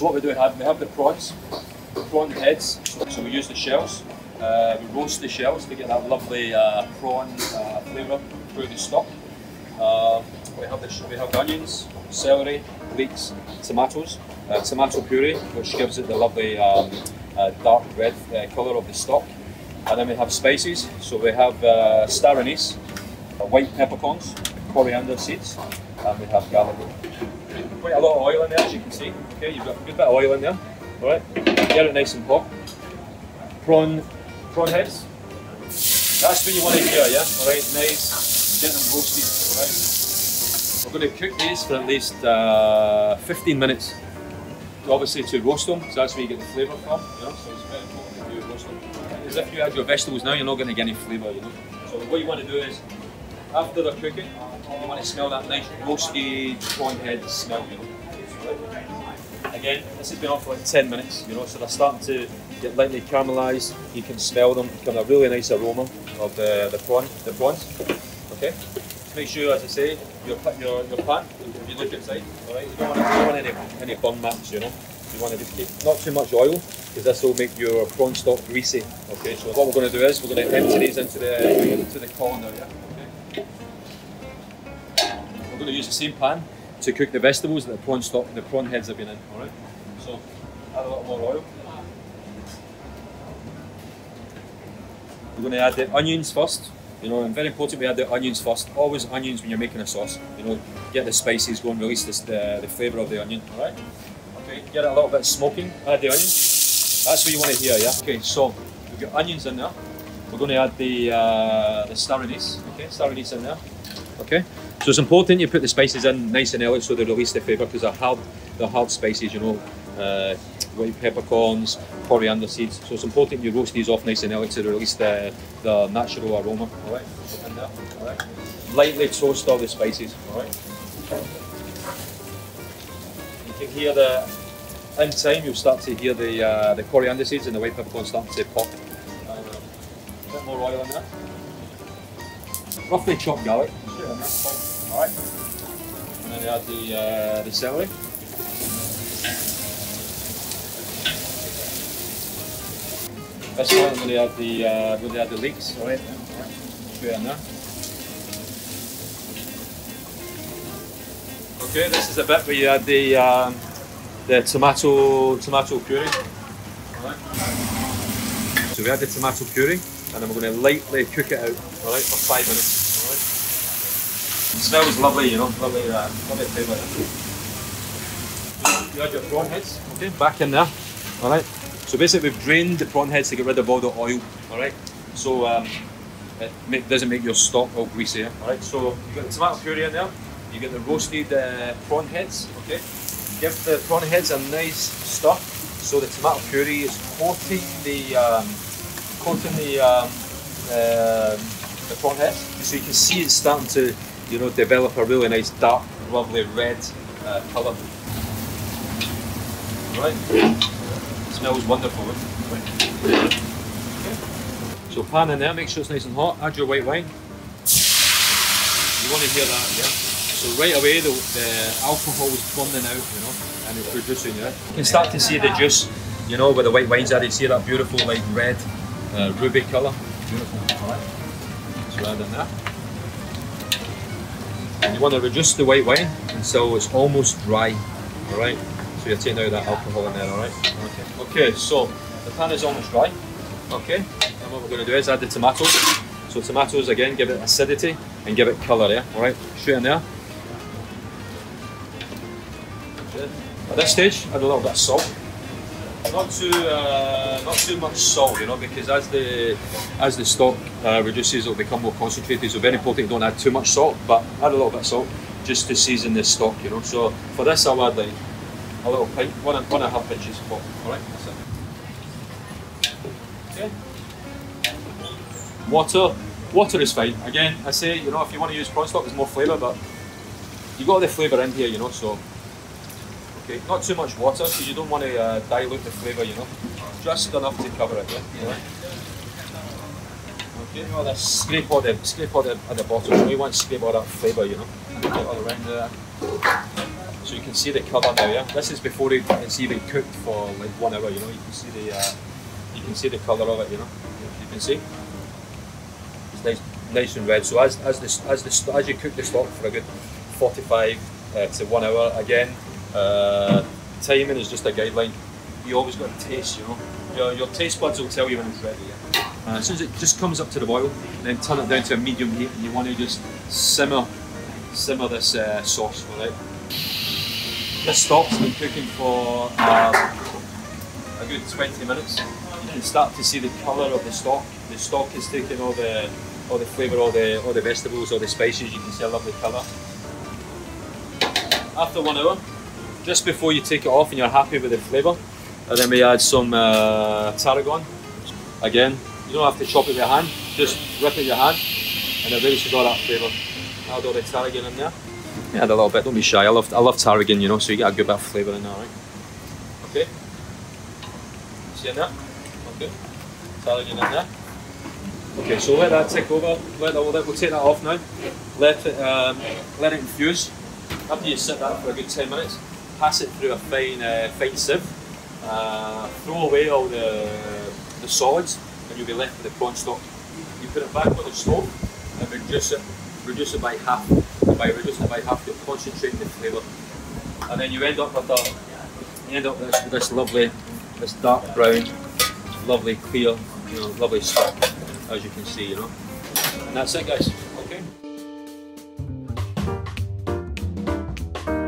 So what we do we have the prawns, prawn heads. So we use the shells. We roast the shells to get that lovely prawn flavour through the stock. We have onions, celery, leeks, tomatoes, tomato puree, which gives it the lovely dark red colour of the stock. And then we have spices. So we have star anise, white peppercorns, coriander seeds, and we have garlic. Quite a lot of oil in there, as you can see. Okay, you've got a good bit of oil in there. All right, get it nice and hot. Prawn heads. That's what you want to hear, yeah. All right, nice. Get them roasted. All right. We're going to cook these for at least 15 minutes. Obviously to roast them, so that's where you get the flavour from. You know, so it's very important to roast them. As if you add your vegetables now, you're not going to get any flavour. You know. So what you want to do is, after they're cooking, you want to smell that nice roasted prawn head smell. You know. Again, this has been on for like 10 minutes. You know, so they're starting to get lightly caramelised. You can smell them. Kind of a really nice aroma of the prawns. Okay. Make sure, as I say, your pan, if you look inside, all right, you don't want any burn marks, you know. You want to just keep not too much oil, because this will make your prawn stock greasy. Okay, so what we're going to do is we're going to empty these into the colander. Yeah? Okay. We're going to use the same pan to cook the vegetables that the prawn heads have been in. All right. So add a little more oil. We're going to add the onions first. You know, and very important we add the onions first. Always onions when you're making a sauce. You know, get the spices going, release the flavour of the onion. All right. Okay, get it a little bit smoking. Add the onions. That's what you want to hear, yeah. Okay, so we've got onions in there. We're going to add the star anise. Okay, star anise in there. Okay. So it's important you put the spices in nice and early so they release the flavour, because they're hard spices. You know, white peppercorns, coriander seeds. So it's important you roast these off nice and early to release the natural aroma. All right, in there. All right. Lightly toast all the spices. All right. You can hear in time you'll start to hear the coriander seeds and the white peppercorns starting to pop. A bit more oil in there. Roughly chopped garlic. All right. And then you add the celery. This point I'm going to add the leeks, all right? Straight in there. Okay, this is a bit where you add the tomato puree. All right. So we add the tomato puree, and then we're going to lightly cook it out, all right, for 5 minutes. All right. It smells lovely, you know, lovely flavour. You add your prawn heads, okay, back in there, all right. So basically we've drained the prawn heads to get rid of all the oil, alright? So it doesn't make your stock all greasy, alright? So you've got the tomato puree in there, you get the roasted prawn heads, okay? Give the prawn heads a nice stir, so the tomato puree is coating the prawn heads. So you can see it's starting to, you know, develop a really nice dark, lovely red colour. Alright? Smells wonderful. Okay. So pan in there, make sure it's nice and hot. Add your white wine. You want to hear that, yeah? So right away the alcohol is burning out, you know, and it's producing, yeah? You can start to see the juice, you know, where the white wine's added. You see that beautiful like red, ruby colour. Beautiful, alright. So add in there. And you want to reduce the white wine until it's almost dry, alright? So you're taking out that alcohol in there, alright? Okay, so the pan is almost dry. Okay, and what we're going to do is add the tomatoes. So tomatoes again give it acidity and give it colour, yeah? Alright, straight in there. At this stage, add a little bit of salt. Not too much salt, you know, because as the stock reduces, it'll become more concentrated. So very important you don't add too much salt, but add a little bit of salt just to season the stock, you know. So for this, I'll add like a little pint, 1.5 pinches of salt. All right, that's it. Okay. Water is fine. Again, I say, you know, if you want to use prawn stock, there's more flavour, but you got the flavour in here, you know. So, okay, not too much water because you don't want to dilute the flavour, you know. Just enough to cover it, yeah. Right. Okay, you want to scrape all the at the bottom. So you want to scrape all that flavour, you know. Get all around there. So you can see the colour now, yeah? This is before it's even cooked for like 1 hour, you know? You can see the colour of it, you know? You can see? It's nice and red. So as you cook the stock for a good 45 to 1 hour, again, timing is just a guideline. You always got to taste, you know? Your taste buds will tell you when it's ready, yeah? As soon as it just comes up to the boil, then turn it down to a medium heat, and you want to just simmer this sauce, alright? This stock's been cooking for a good 20 minutes. You can start to see the colour of the stock. The stock is taking all the flavour, all the vegetables, all the spices. You can see a lovely colour. After 1 hour, just before you take it off and you're happy with the flavour, and then we add some tarragon. Again, you don't have to chop it with your hand, just rip it with your hand, and it releases all that flavour. Add all the tarragon in there. Yeah, add a little bit, don't be shy. I love tarragon, you know, so you get a good bit of flavour in there, right? Okay. See in there? Okay. Tarragon in there. Okay, so let that take over. We'll take that off now. Let it infuse. After you sit that for a good 10 minutes, pass it through a fine sieve. Throw away all the solids, and you'll be left with the prawn stock. You put it back on the stove and reduce it by half. And by reducing it by half, you're concentrating the flavour. And then you end up with this lovely, this dark brown, lovely clear, you know, lovely stock, as you can see, you know. And that's it, guys.